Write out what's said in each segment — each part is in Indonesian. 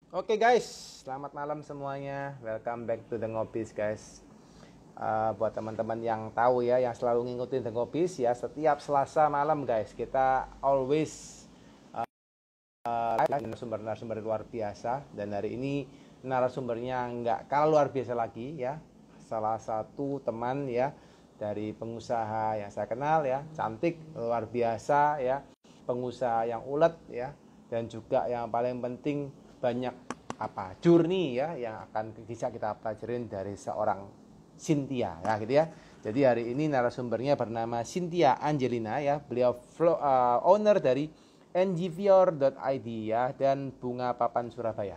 Oke guys, selamat malam semuanya. Welcome back to The Ngobis guys. Buat teman-teman yang tahu ya, yang selalu ngikutin The Ngobis ya, setiap Selasa malam guys, kita always live narasumber-narasumber luar biasa. Dan hari ini narasumbernya nggak kalah luar biasa lagi ya. Salah satu teman ya dari pengusaha yang saya kenal ya, cantik, luar biasa ya, pengusaha yang ulet ya, dan juga yang paling penting banyak journey ya yang akan bisa kita pelajarin dari seorang Cynthia ya gitu ya. Jadi hari ini narasumbernya bernama Cynthia Angelina ya. Beliau owner dari ngvior.id ya dan Bunga Papan Surabaya.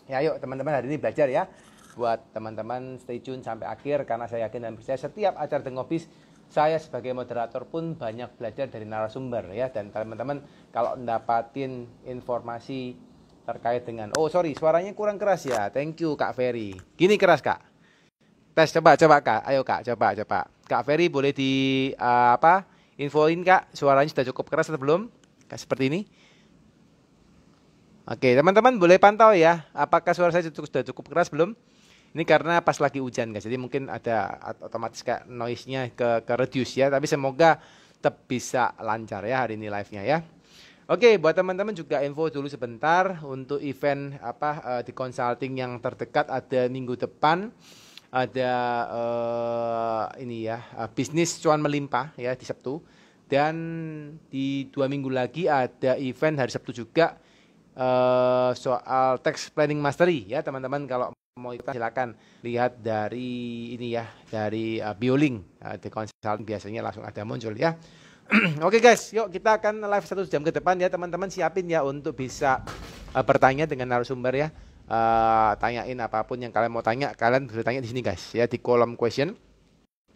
Ya yuk teman-teman hari ini belajar ya. Buat teman-teman stay tune sampai akhir karena saya yakin dan percaya setiap acara The Ngobis saya sebagai moderator pun banyak belajar dari narasumber ya. Dan teman-teman kalau dapatin informasi terkait dengan suaranya kurang keras ya. Thank you Kak Ferry. Gini keras Kak. Tes coba Kak. Ayo Kak coba. Kak Ferry boleh di infoin Kak suaranya sudah cukup keras atau belum? Kak seperti ini. Oke, teman-teman boleh pantau ya. Apakah suara saya sudah cukup keras belum? Ini karena pas lagi hujan guys. Jadi mungkin ada otomatis kayak noise-nya ke reduce ya, tapi semoga tetap bisa lancar ya hari ini live-nya ya. Oke, buat teman-teman juga info dulu sebentar untuk event di consulting yang terdekat ada minggu depan ada bisnis cuan melimpah ya di Sabtu dan di 2 minggu lagi ada event hari Sabtu juga soal tax planning mastery ya teman-teman. Kalau mau ikutan silakan lihat dari ini ya dari BioLink di consulting biasanya langsung ada muncul ya. Oke guys, yuk kita akan live 1 jam ke depan ya teman-teman, siapin ya untuk bisa bertanya dengan narasumber ya. Tanyain apapun yang kalian mau tanya, kalian bisa tanya di sini guys ya di kolom question.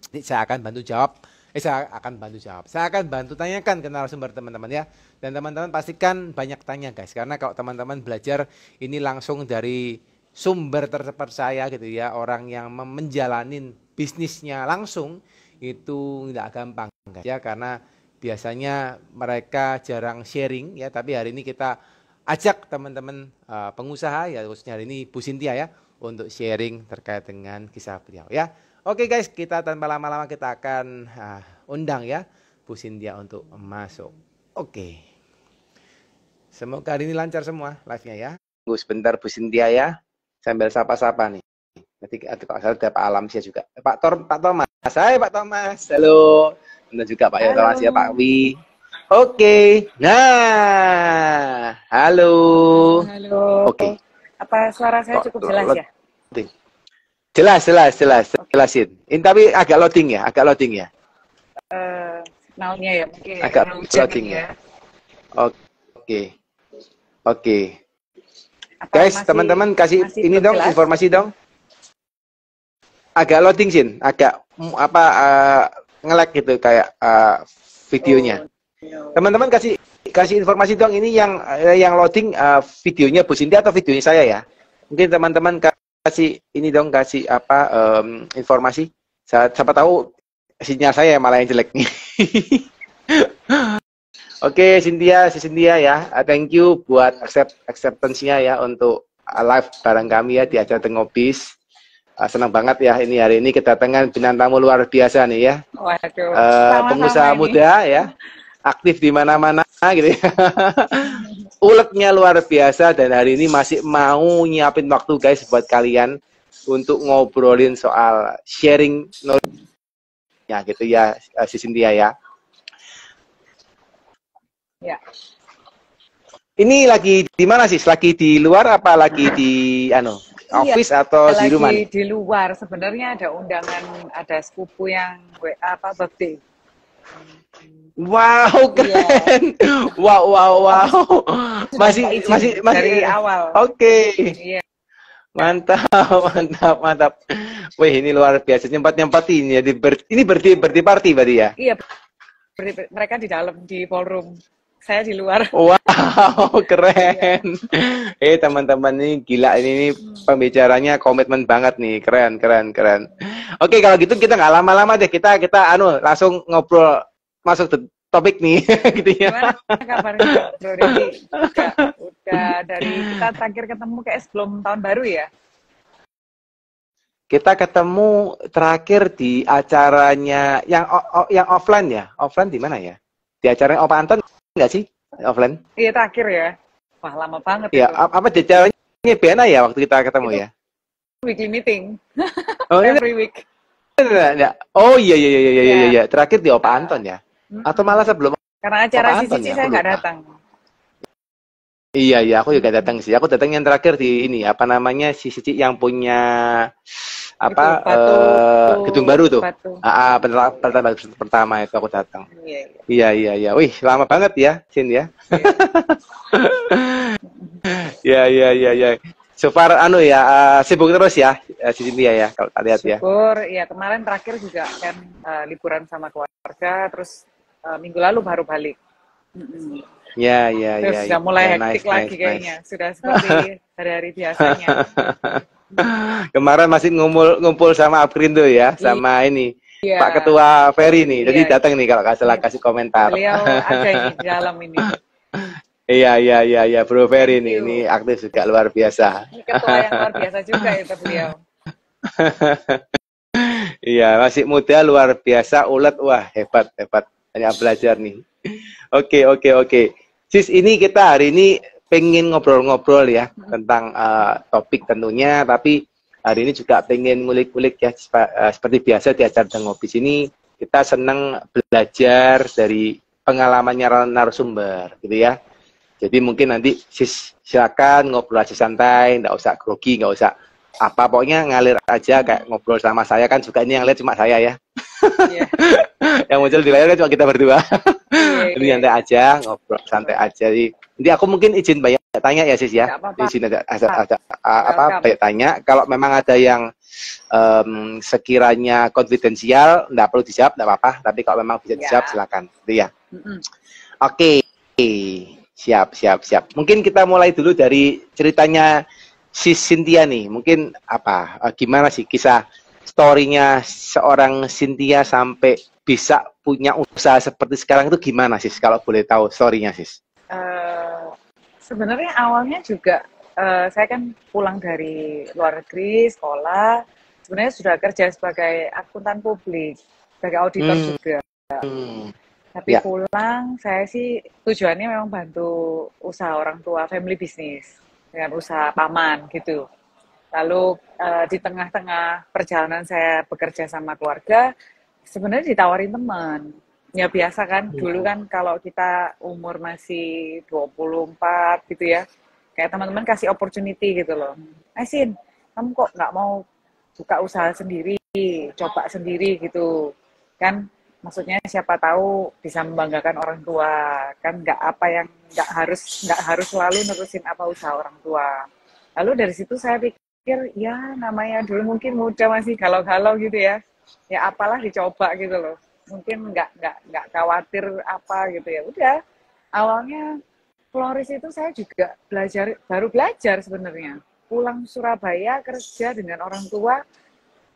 Nanti saya akan bantu jawab. Saya akan bantu tanyakan ke narasumber teman-teman ya. Dan teman-teman pastikan banyak tanya guys, karena kalau teman-teman belajar ini langsung dari sumber terpercaya gitu ya, orang yang menjalanin bisnisnya langsung itu tidak gampang guys ya, karena biasanya mereka jarang sharing ya, tapi hari ini kita ajak teman-teman pengusaha ya, khususnya hari ini Bu Cynthia ya, untuk sharing terkait dengan kisah beliau ya. Oke guys, kita tanpa lama-lama kita akan undang ya Bu Cynthia untuk masuk. Oke. Semoga hari ini lancar semua live-nya ya. Tunggu sebentar Bu Cynthia ya, sambil sapa-sapa nih. Nanti kalau saya ada Pak Alamsyah juga. Pak Thomas. Hai Pak Thomas. Halo. Dan juga Pak Thomas ya, Pak Wi. Oke. Nah, halo. Halo. Oke. Apa suara saya cukup jelas ya? Jelas. Jelasin. Ini tapi agak loading ya. Signalnya ya mungkin. Agak loading ya. Oke. Guys, teman-teman kasih ini dong jelas? Informasi dong. Agak loading Sin, agak nge-lag gitu kayak videonya. Teman-teman kasih informasi dong, ini yang loading videonya Bu Cynthia atau videonya saya ya? Mungkin teman-teman kasih ini dong, informasi. Siapa tahu sinyal saya malah yang jelek nih. Oke, Cynthia ya. Thank you buat acceptance-nya ya untuk live bareng kami ya di acara The Ngobis. Senang banget ya ini hari ini kedatangan bintang tamu luar biasa nih ya. Waduh. Pengusaha muda ya, aktif di mana-mana gitu ya. Uletnya luar biasa dan hari ini masih mau nyiapin waktu guys buat kalian untuk ngobrolin soal sharing knowledge ya gitu ya, si Cynthia ya. Ya. Ini lagi di mana sih? Lagi di luar apa lagi di office atau di rumah? Lagi di luar. Sebenarnya ada undangan, ada sepupu yang birthday. Wow, keren. Yeah. Wow. Masih dari awal. Oke. Iya. Mantap. Wih, ini luar biasa, nyempat-nyempatin ya. Ini birthday party berarti ya? Iya. Mereka di dalam di ballroom. Saya di luar. Wow, keren. Teman-teman nih gila, ini pembicaranya komitmen banget nih, keren. Oke, kalau gitu kita nggak lama-lama deh, kita langsung ngobrol masuk ke topik nih, gitu ya. Gimana kabarnya Bro Dedi? Udah dari kita terakhir ketemu kayak sebelum tahun baru ya? Kita ketemu terakhir di acaranya yang offline ya. Offline di mana ya? Di acaranya Opa Anton nggak sih? Offline? Iya terakhir ya. Wah lama banget Ya, itu. apa di acaranya BNA ya waktu kita ketemu Itu ya? weekly meeting. Oh, ini Every week. enggak. Oh iya iya iya iya iya Ya. iya. Terakhir di Opa Anton ya. Atau malah sebelum Karena Opa acara si Anton Cici ya, saya aku nggak lupa. datang. Iya iya, aku juga Mm-mm. datang sih. Aku datang yang terakhir di ini apa namanya si Cici yang punya apa Itu batu gedung baru tuh. batu. Pertama itu aku datang. Iya, iya. Iya iya iya. Wih, lama banget ya, Sin ya. Iya. Iya iya iya iya. So far anu ya sibuk terus ya si Cynthia ya kalau tak lihat ya. Syukur, ya kemarin terakhir juga kan liburan sama keluarga, terus minggu lalu baru balik. Mm-mm. Ya ya Terus ya sudah ya. mulai Ya, hektik nice lagi nice kayaknya, nice. sudah seperti hari-hari biasanya. Kemarin masih ngumpul sama Aprindo ya, sama ini Iya, Pak Ketua Ferry nih. Jadi iya, datang nih kalau nggak salah iya. kasih komentar. Beliau ada ini di dalam ini. Iya iya iya iya Bro Ferry Thank nih. Ini you. aktif juga luar biasa. Ini ketua yang luar biasa juga itu beliau. Iya, masih muda luar biasa, ulet, wah hebat hebat. Banyak belajar nih. Oke oke oke. Sis, ini kita hari ini pengen ngobrol-ngobrol ya tentang topik tentunya, tapi hari ini juga pengen ngulik-ngulik ya seperti biasa di acara ngopi sini kita senang belajar dari pengalamannya narasumber gitu ya. Jadi mungkin nanti sis silakan ngobrol aja santai, nggak usah grogi, nggak usah apa, pokoknya ngalir aja kayak ngobrol sama saya kan juga ini yang lihat cuma saya ya. Iya, Yang muncul di layar kan cuma kita berdua. iya, Ini iya. santai aja, ngobrol santai aja. Jadi aku mungkin izin banyak tanya ya sis ya. Nggak apa-apa. Izin ada Welcome. banyak tanya. Kalau memang ada yang sekiranya konfidensial, nggak perlu dijawab, nggak apa-apa. Tapi kalau memang bisa dijawab, Ya. silakan. Gitu ya. Mm-mm. Oke, siap, siap, siap. Mungkin kita mulai dulu dari ceritanya si Cynthia nih. Mungkin apa, gimana sih kisah story-nya seorang Cynthia sampai bisa punya usaha seperti sekarang itu gimana sis? Kalau boleh tahu story-nya sis. Sebenarnya awalnya juga saya kan pulang dari luar negeri, sekolah. Sebenarnya sudah kerja sebagai akuntan publik, sebagai auditor juga. Tapi Ya. pulang, saya sih tujuannya memang bantu usaha orang tua, family business, dengan usaha paman gitu. Lalu di tengah-tengah perjalanan saya bekerja sama keluarga, sebenarnya ditawarin teman. Ya biasa kan, dulu kan kalau kita umur masih 24 gitu ya, kayak teman-teman kasih opportunity gitu loh. Sin, kamu kok nggak mau buka usaha sendiri, coba sendiri gitu. Kan maksudnya siapa tahu bisa membanggakan orang tua, kan nggak harus selalu nerusin apa usaha orang tua. Lalu dari situ saya pikir ya namanya dulu mungkin muda masih galau-galau gitu ya apalah dicoba gitu loh, mungkin nggak khawatir apa gitu ya udah. Awalnya florist itu saya juga baru belajar sebenarnya, pulang Surabaya kerja dengan orang tua,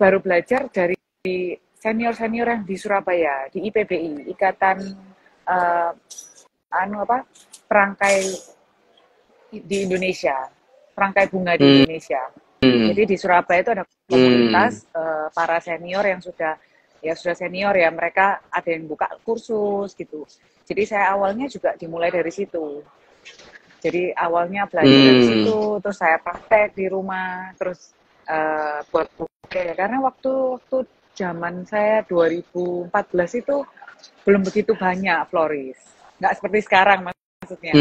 baru belajar dari senior yang di Surabaya, di IPBI, Ikatan Perangkai di Indonesia, perangkai bunga di Indonesia. Jadi di Surabaya itu ada komunitas para senior yang sudah senior ya, mereka ada yang buka kursus gitu. Jadi saya awalnya juga dimulai dari situ. Jadi awalnya belajar dari situ, terus saya praktek di rumah, terus buat karena waktu zaman saya 2014 itu belum begitu banyak florist, nggak seperti sekarang maksudnya.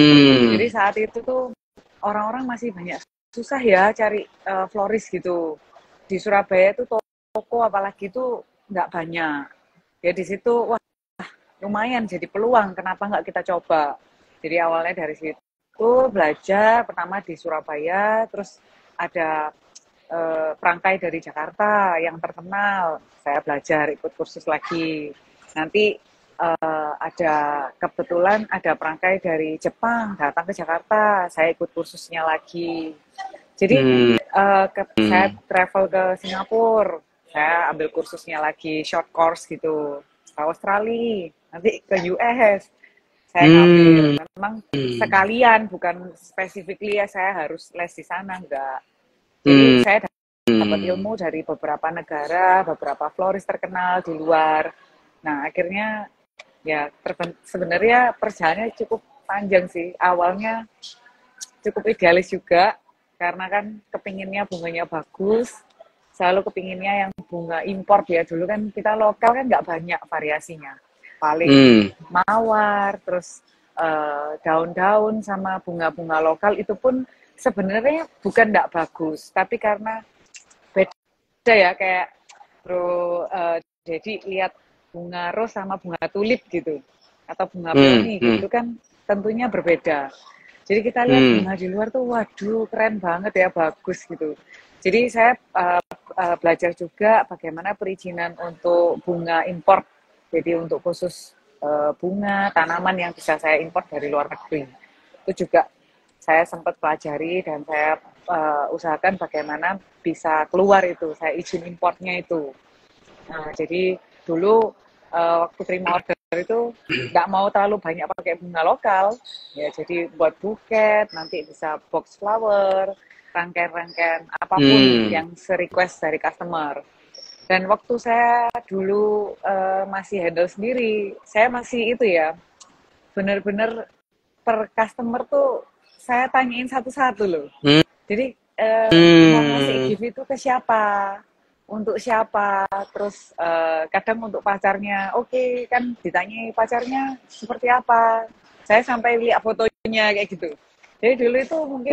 Jadi saat itu tuh orang-orang masih banyak susah ya cari florist gitu. Di Surabaya itu toko apalagi itu nggak banyak. Ya di situ wah lumayan jadi peluang, kenapa nggak kita coba. Jadi awalnya dari situ belajar pertama di Surabaya, terus ada perangkai dari Jakarta yang terkenal, saya belajar ikut kursus lagi. Nanti kebetulan ada perangkai dari Jepang datang ke Jakarta, saya ikut kursusnya lagi. Jadi saya travel ke Singapura, saya ambil kursusnya lagi, short course gitu, ke Australia. nanti ke US saya ngambil. Memang sekalian, bukan specifically ya saya harus les di sana, enggak. Jadi saya dapat ilmu dari beberapa negara, beberapa florist terkenal di luar. Nah, akhirnya ya sebenarnya perjalanannya cukup panjang sih. Awalnya cukup idealis juga, karena kan kepinginnya bunganya bagus, selalu kepinginnya yang bunga impor ya. Dulu kan kita lokal kan nggak banyak variasinya. Paling mawar, terus daun-daun sama bunga-bunga lokal itu pun sebenarnya bukan nggak bagus, tapi karena beda ya, kayak bro jadi lihat bunga ros sama bunga tulip gitu, atau bunga peony gitu kan tentunya berbeda. Jadi kita lihat bunga di luar tuh, waduh keren banget ya, bagus gitu. Jadi saya belajar juga bagaimana perizinan untuk bunga impor. Jadi untuk khusus bunga, tanaman yang bisa saya impor dari luar negeri. Itu juga saya sempat pelajari dan saya usahakan bagaimana bisa keluar itu, saya izin importnya itu. Nah, jadi dulu waktu terima order itu nggak mau terlalu banyak pakai bunga lokal, ya jadi buat buket, nanti bisa box flower, rangkaian-rangkaian apapun yang se-request dari customer. Dan waktu saya dulu masih handle sendiri, saya masih itu ya, bener-bener per customer tuh saya tanyain satu-satu loh. Jadi mau ngasih gift itu ke siapa, untuk siapa, terus kadang untuk pacarnya, oke, kan ditanyai pacarnya seperti apa, saya sampai lihat fotonya kayak gitu. Jadi dulu itu mungkin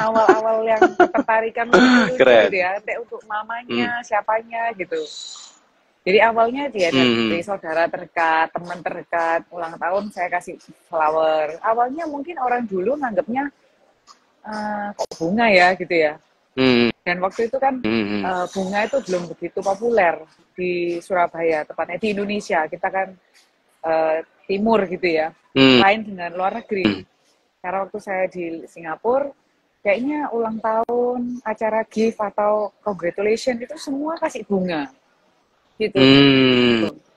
awal-awal yang ketertarikan lucu gitu ya, untuk mamanya, siapanya gitu. Jadi awalnya dia dari saudara terdekat, teman terdekat, ulang tahun saya kasih flower. Awalnya mungkin orang dulu nganggapnya kok bunga ya gitu ya. Dan waktu itu kan bunga itu belum begitu populer di Surabaya, tepatnya di Indonesia. Kita kan timur gitu ya, lain dengan luar negeri. Karena waktu saya di Singapura, kayaknya ulang tahun, acara gift atau congratulation itu semua kasih bunga. Gitu.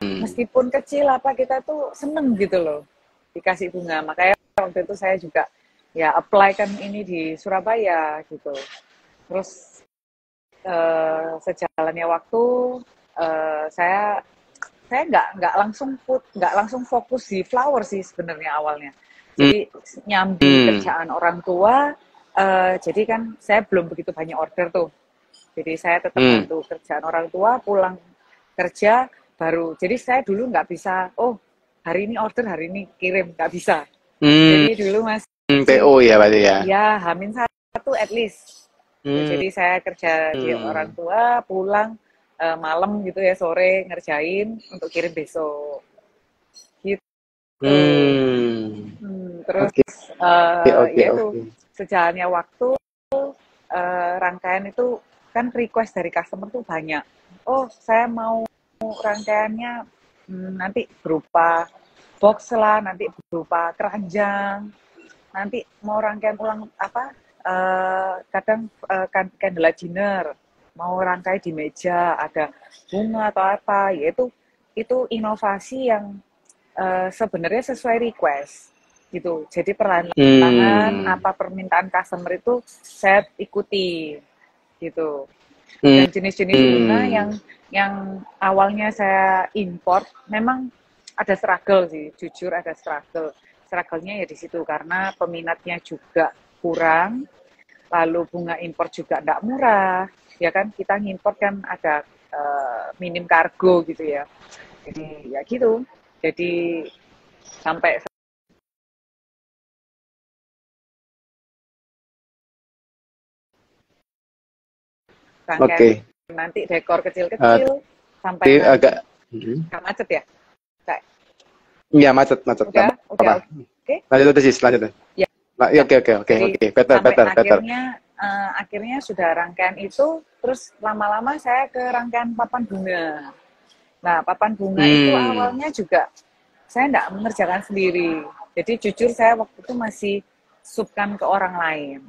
Meskipun kecil apa, kita tuh seneng gitu loh dikasih bunga. Makanya waktu itu saya juga ya apply kan ini di Surabaya gitu. Terus sejalannya waktu saya nggak langsung fokus di flower sih sebenarnya awalnya. Jadi nyambi kerjaan orang tua, jadi kan saya belum begitu banyak order tuh. Jadi saya tetap bantu kerjaan orang tua, pulang kerja baru. Jadi saya dulu nggak bisa, oh hari ini order, hari ini kirim, nggak bisa. Jadi dulu masih PO ya berarti ya? Ya, H-1 at least. Jadi saya kerja di orang tua, pulang malam gitu ya, sore ngerjain untuk kirim besok. Gitu. Terus ya itu sejalannya waktu, rangkaian itu kan request dari customer tuh banyak. Oh, saya mau rangkaiannya nanti berupa box lah, nanti berupa keranjang, nanti mau rangkaian ulang apa, kadang candlelight dinner, mau rangkai di meja ada bunga atau apa, yaitu itu inovasi yang sebenarnya sesuai request gitu. Jadi perlahan-lahan apa permintaan customer itu saya ikuti gitu. Dan jenis-jenis bunga yang awalnya saya import memang ada struggle sih, jujur ada struggle. Struggle-nya ya di situ karena peminatnya juga kurang, lalu bunga impor juga tidak murah, ya kan kita ngimport kan ada minim kargo gitu ya. Jadi ya gitu. Jadi sampai nanti dekor kecil-kecil sampai agak macet ya. Iya macet. Udah. Oke. Lanjut terus, lanjut. Ya. Oke. Better. Akhirnya sudah rangkaian itu, terus lama-lama saya ke rangkaian papan bunga. Nah, papan bunga itu awalnya juga saya tidak mengerjakan sendiri. Jadi jujur saya waktu itu masih subkan ke orang lain.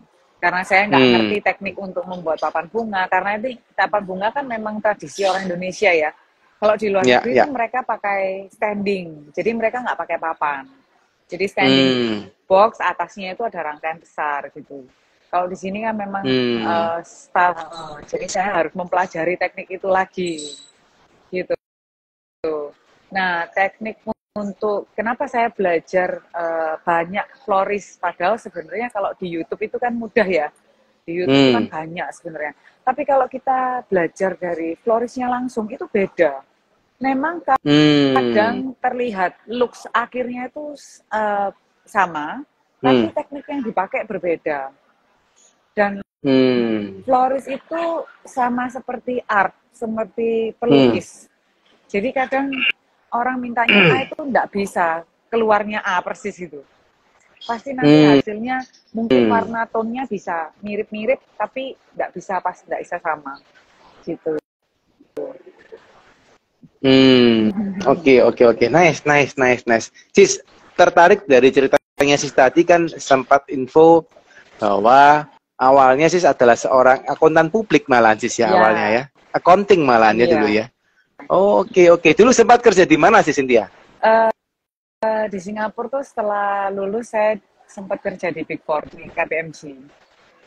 Karena saya nggak ngerti teknik untuk membuat papan bunga. Karena itu papan bunga kan memang tradisi orang Indonesia ya. Kalau di luar Ya, negeri ya. kan mereka pakai standing, jadi mereka nggak pakai papan. Jadi standing box atasnya itu ada rangkaian besar gitu. Kalau di sini kan memang staff, jadi saya harus mempelajari teknik itu lagi, gitu. Nah, teknik untuk kenapa saya belajar banyak floris, padahal sebenarnya kalau di YouTube itu kan mudah ya, di YouTube itu kan banyak sebenarnya. Tapi kalau kita belajar dari florisnya langsung itu beda. Memang kadang terlihat looks akhirnya itu sama, tapi teknik yang dipakai berbeda. Dan floris itu sama seperti art, seperti pelukis. Jadi kadang orang mintanya A itu nggak bisa, keluarnya A persis itu. Pasti nanti hasilnya mungkin warna tonnya bisa mirip-mirip, tapi nggak bisa nggak bisa sama. Gitu. Oke. Nice. Sis, tertarik dari ceritanya Sis tadi kan sempat info bahwa awalnya Sis adalah seorang akuntan publik malahan Sis ya awalnya ya. Accounting malahan ya dulu ya. Oke. Dulu sempat kerja di mana Sis Cynthia? Di Singapura tuh setelah lulus saya sempat kerja di Big Four, di KPMG.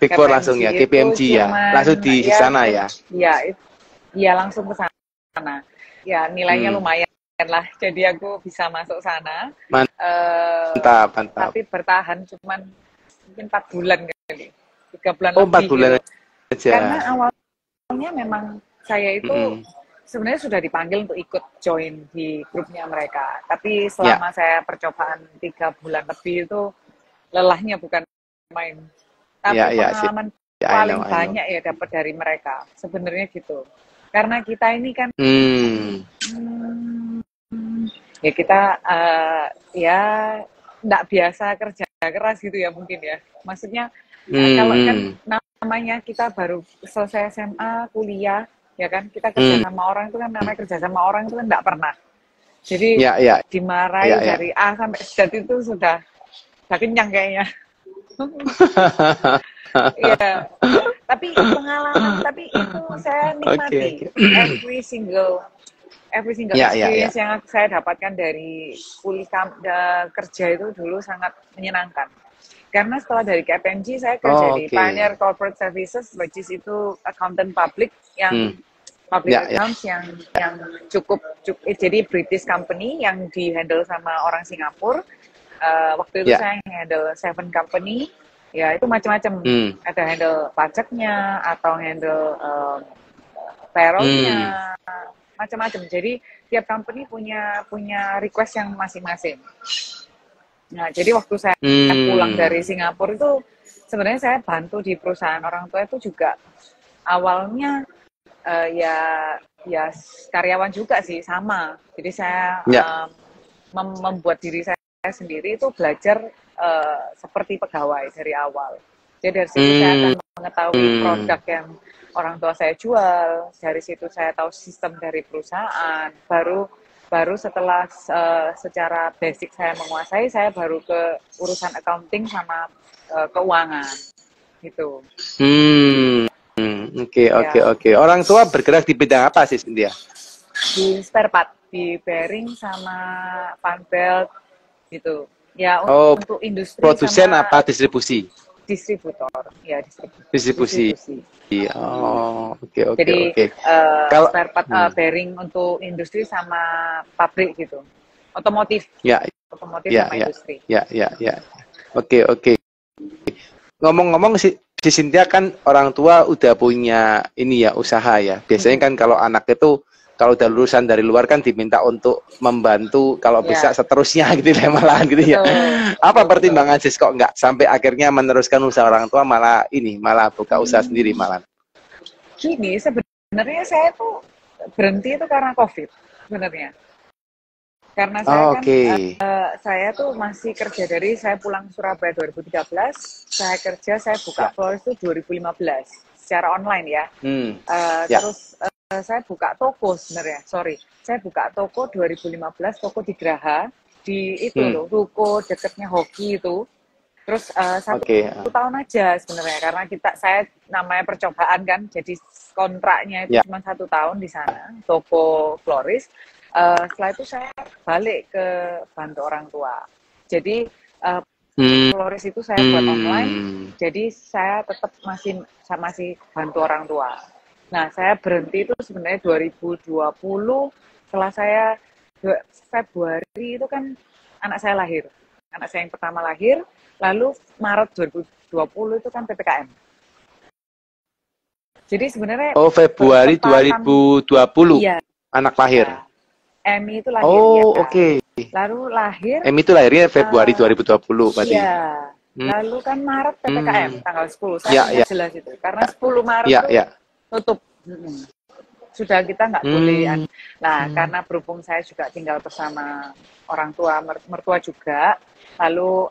Big Four langsung ya, KPMG ya. Langsung di sana ya. Iya, langsung ke sana. Ya, nilainya lumayan lah. Jadi aku bisa masuk sana. Mantap. Tapi bertahan cuman mungkin 4 bulan kali. 3 bulan lebih. 4 bulan gitu. aja. Karena awalnya memang saya itu sebenarnya sudah dipanggil untuk ikut join di grupnya mereka. Tapi selama saya percobaan 3 bulan lebih itu lelahnya bukan main. Tapi pengalaman paling banyak ya dapat dari mereka. Sebenarnya gitu. Karena kita ini kan ya kita ya nggak biasa kerja keras gitu ya mungkin ya. Maksudnya kalau kan namanya kita baru selesai SMA, kuliah, ya kan kita kerja sama orang itu kan namanya kerja sama orang itu kan nggak pernah. Jadi dimarahi dari A sampai Z itu sudah kenyang kayaknya. Iya, tapi pengalaman, tapi itu saya nikmati every single experience yang saya dapatkan dari kerja itu dulu sangat menyenangkan. Karena setelah dari KPMG saya kerja di Pioneer Corporate Services, which is itu accountant public yang public accounts yang cukup jadi British company yang di-handle sama orang Singapura. Waktu itu saya handle 7 company. Ya itu macam-macam, ada handle pajaknya atau handle payroll-nya, macam-macam. Jadi tiap company punya request yang masing-masing. Nah jadi waktu saya pulang dari Singapura itu sebenarnya saya bantu di perusahaan orang tua itu juga awalnya ya karyawan juga sih sama. Jadi saya membuat diri saya sendiri itu belajar seperti pegawai dari awal. Jadi dari situ saya akan mengetahui produk yang orang tua saya jual. Dari situ saya tahu sistem dari perusahaan. Baru setelah secara basic saya menguasai, saya baru ke urusan accounting sama keuangan gitu. Oke. Orang tua bergerak di bidang apa sih Cynthia? Di spare part, di bearing sama fan belt gitu. Ya, untuk industri produsen sama apa distribusi? Distributor, ya distribusi. Oke. Jadi kalau spare part bearing untuk industri sama pabrik gitu, otomotif. Otomotif sama industri. Oke. Ngomong-ngomong si Cynthia kan orang tua udah punya ini ya usaha ya. Biasanya kan kalau anak itu kalau udah lulusan dari luar kan diminta untuk membantu kalau bisa seterusnya gitu ya malahan gitu ya. Apa pertimbangan Sis kok nggak sampai akhirnya meneruskan usaha orang tua malah buka usaha sendiri malah? Gini, sebenarnya saya tuh berhenti itu karena COVID sebenarnya. Karena saya saya tuh masih kerja dari saya pulang Surabaya 2013, saya buka florist itu 2015 secara online ya. Terus saya buka toko sebenarnya, saya buka toko 2015, toko di Graha, di itu loh, ruko dekatnya hoki itu. Terus Oke. 1 tahun aja sebenarnya karena saya namanya percobaan kan, jadi kontraknya itu Ya. cuma 1 tahun di sana toko florist. Setelah itu saya balik ke bantu orang tua. Jadi Hmm. florist itu saya buat online, Hmm. jadi saya tetap masih bantu orang tua. Nah, saya berhenti itu sebenarnya 2020 setelah saya Februari itu kan anak saya lahir. Anak saya yang pertama lahir, lalu Maret 2020 itu kan PPKM. Jadi sebenarnya Oh, Februari bertepatan, 2020 iya, anak lahir. Emi itu lahir ya. Oh, oke. Lalu lahir, Em itu lahirnya Februari 2020 berarti. iya. Hmm. Lalu kan Maret PPKM tanggal 10. Saya Ya, ingat ya. jelas itu. Karena 10 Maret Ya, tuh ya. tutup. Sudah kita nggak boleh. Nah, karena berhubung saya juga tinggal bersama orang tua, mertua juga. Lalu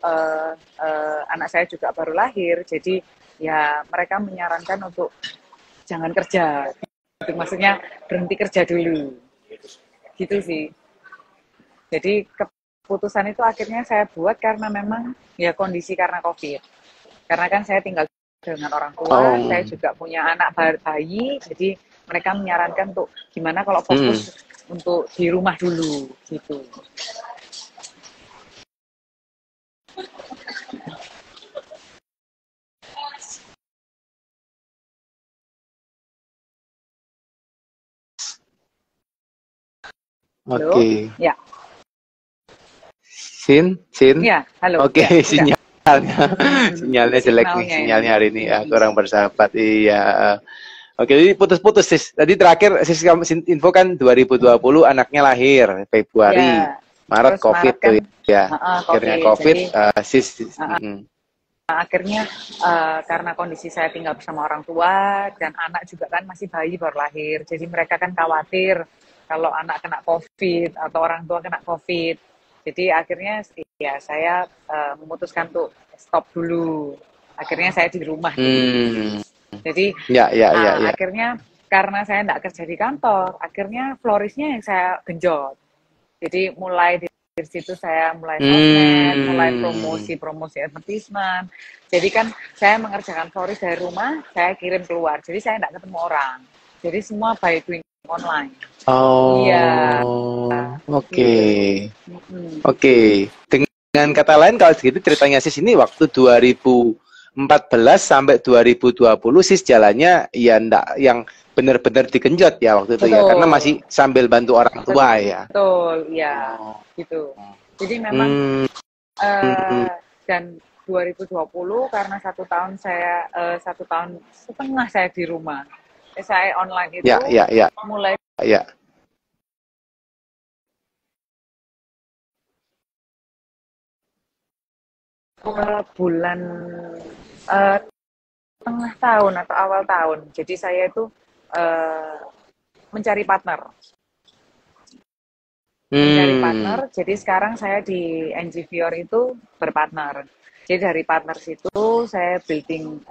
anak saya juga baru lahir. Jadi ya mereka menyarankan untuk jangan kerja. Gitu. Maksudnya berhenti kerja dulu. Gitu sih. Jadi keputusan itu akhirnya saya buat karena memang ya kondisi karena COVID. Karena kan saya tinggal dengan orang tua, saya juga punya anak bayi, jadi mereka menyarankan untuk gimana kalau fokus untuk di rumah dulu, gitu. Halo? Oke. Ya. Sin? Ya, halo. Oke, Ya, sinyalnya jelek nih, sinyalnya hari ini ya, kurang bersahabat. Iya. Oke, jadi putus-putus sis. Tadi terakhir sis kamu info kan 2020 anaknya lahir Februari, ya. Maret Terus COVID Maret kan, tuh ya. Akhirnya COVID, jadi, sis. akhirnya karena kondisi saya tinggal bersama orang tua dan anak juga kan masih bayi baru lahir, jadi mereka kan khawatir kalau anak kena COVID atau orang tua kena COVID. Jadi akhirnya ya saya memutuskan untuk stop dulu. Akhirnya saya di rumah dulu. Jadi akhirnya karena saya tidak kerja di kantor, akhirnya floristnya yang saya genjot. Jadi mulai dari situ saya mulai sosmed, mulai promosi advertisement. Jadi kan saya mengerjakan florist dari rumah, saya kirim keluar. Jadi saya tidak ketemu orang. Jadi semua by doing online. Oh, iya. Oke. Dengan kata lain kalau segitu ceritanya sis ini waktu 2014 sampai 2020 sis jalannya ya ndak yang benar-benar digenjot ya waktu itu ya, karena masih sambil bantu orang tua ya. Betul, ya, gitu. Jadi memang dan 2020 karena 1 tahun setengah saya di rumah. Saya online itu mulai bulan tengah tahun atau awal tahun. Jadi saya itu mencari partner. Jadi sekarang saya di NG Fior itu berpartner. Jadi dari partner situ saya building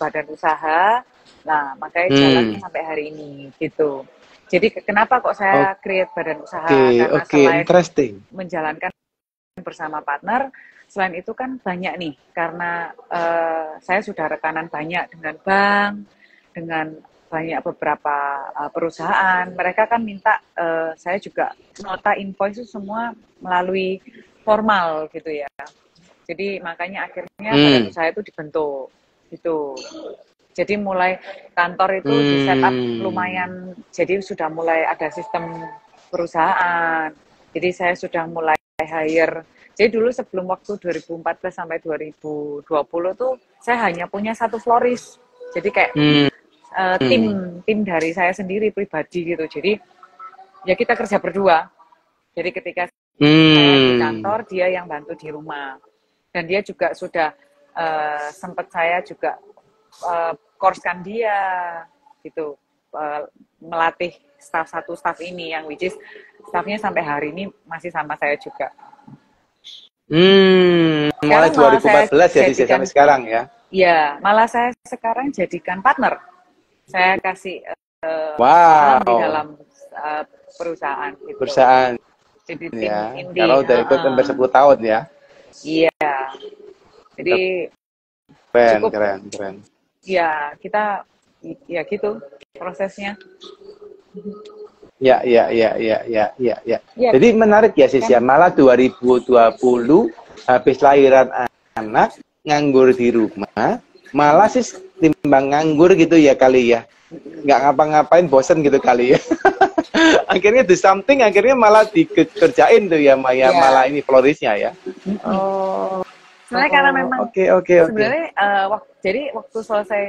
badan usaha. Nah, makanya jalannya sampai hari ini gitu. Jadi kenapa kok saya create badan usaha? Karena selain menjalankan bersama partner, selain itu kan banyak nih, karena saya sudah rekanan banyak dengan bank, dengan banyak beberapa perusahaan. Mereka kan minta saya juga nota invoice itu semua melalui formal gitu ya. Jadi makanya akhirnya badan usaha itu dibentuk gitu. Jadi mulai kantor itu di setup lumayan, jadi sudah mulai ada sistem perusahaan. Jadi saya sudah mulai hire. Jadi dulu sebelum waktu 2014 sampai 2020 tuh saya hanya punya 1 florist. Jadi kayak tim dari saya sendiri pribadi gitu. Jadi ya kita kerja berdua. Jadi ketika saya di kantor, dia yang bantu di rumah. Dan dia juga sudah sempat saya juga course-kan dia gitu, melatih satu staff ini yang which is staffnya sampai hari ini masih sama saya juga. Mulai 2014 jadi sampai sekarang ya? Iya, malah saya sekarang jadikan partner. Saya kasih di dalam perusahaan. Gitu. Perusahaan. Jadi tim ya, kalau udah ikut sampai 10 tahun ya? Iya. Jadi Keren, cukup keren, keren. ya kita ya gitu prosesnya. Ya, ya, ya, ya, ya, ya, ya. Ya Jadi menarik ya Sis ya, kan. malah 2020 habis lahiran anak, nganggur di rumah, malah Sis timbang nganggur gitu ya kali ya. Nggak ngapa-ngapain, bosen gitu kali ya. Akhirnya do something, akhirnya malah dikerjain tuh ya Maya, Ya. malah ini florisnya ya. Oh. Sebenarnya karena memang Oke, oke, oke. sebenarnya jadi waktu selesai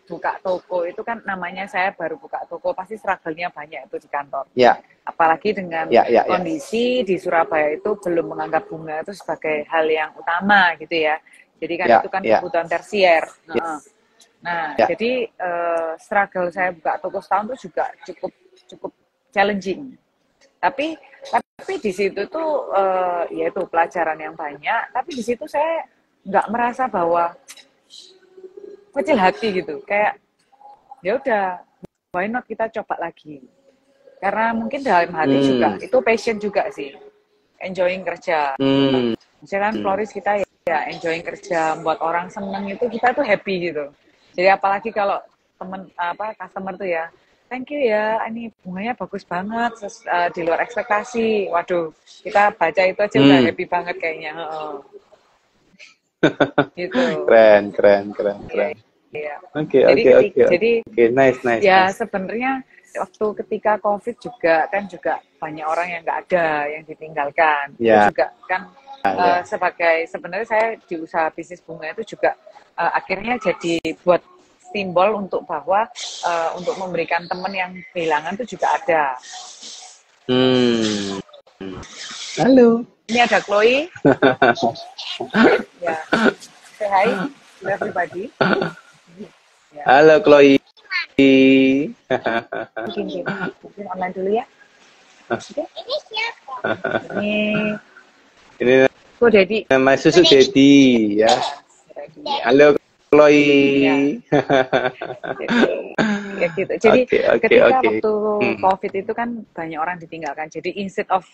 buka toko itu kan namanya saya baru buka toko, pasti struggle-nya banyak itu di kantor. Ya, Apalagi dengan ya, ya, ya. kondisi di Surabaya itu belum menganggap bunga itu sebagai hal yang utama gitu ya. Jadi kan Ya, itu kan ya. kebutuhan tersier. Nah, Ya. jadi struggle saya buka toko setahun itu juga cukup challenging. Tapi di situ tuh ya itu pelajaran yang banyak. Tapi di situ saya nggak merasa bahwa kecil hati gitu. Kayak ya udah, why not kita coba lagi. Karena mungkin dalam hati juga itu passion juga sih, enjoying kerja. Misalkan floris kita ya enjoying kerja, buat orang seneng itu kita tuh happy gitu. Jadi apalagi kalau customer tuh ya, thank you ya, ini bunganya bagus banget, di luar ekspektasi. Waduh, kita baca itu aja udah happy banget kayaknya. Gitu. Keren. Iya. Oke, nice. Ya sebenarnya waktu ketika COVID juga banyak orang yang nggak ada, yang ditinggalkan. Ya. Itu juga kan sebenarnya saya di usaha bisnis bunga itu juga akhirnya jadi buat simbol untuk bahwa untuk memberikan teman yang kehilangan itu juga ada. Halo. Ini ada Chloe. Ya. Say hi to everybody. Ya. Halo Chloe. Mungkin online dulu ya. Oke. Ini siapa? Ini Ko Dedi. nama susu Dedi ya. Halo Chloe. Ya. Ya gitu. Jadi ketika waktu COVID itu kan banyak orang ditinggalkan. Jadi instead of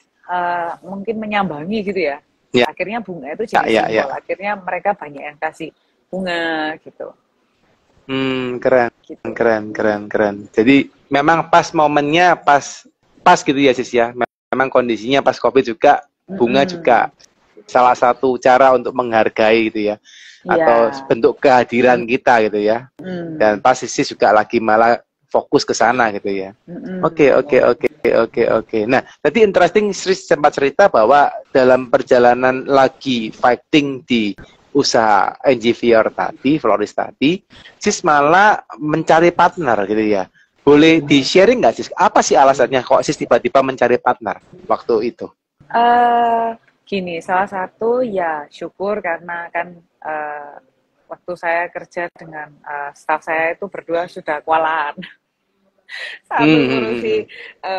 mungkin menyambangi gitu ya. Akhirnya bunga itu jadi simbol. Akhirnya mereka banyak yang kasih bunga gitu. Keren. Jadi memang pas momennya pas gitu ya Sis ya. Memang kondisinya pas COVID juga, bunga juga salah satu cara untuk menghargai gitu ya. Atau bentuk kehadiran kita gitu ya. Dan pas Sis juga lagi malah fokus ke sana gitu ya. Oke. Nah, tadi interesting Sis sempat cerita bahwa dalam perjalanan lagi fighting di usaha NGVR tadi, floris tadi, Sis malah mencari partner gitu ya. Boleh di-sharing nggak Sis? Apa sih alasannya kok Sis tiba-tiba mencari partner waktu itu? Gini, salah satu ya syukur karena kan waktu saya kerja dengan staff saya itu berdua sudah kewalahan. Satu ngurusi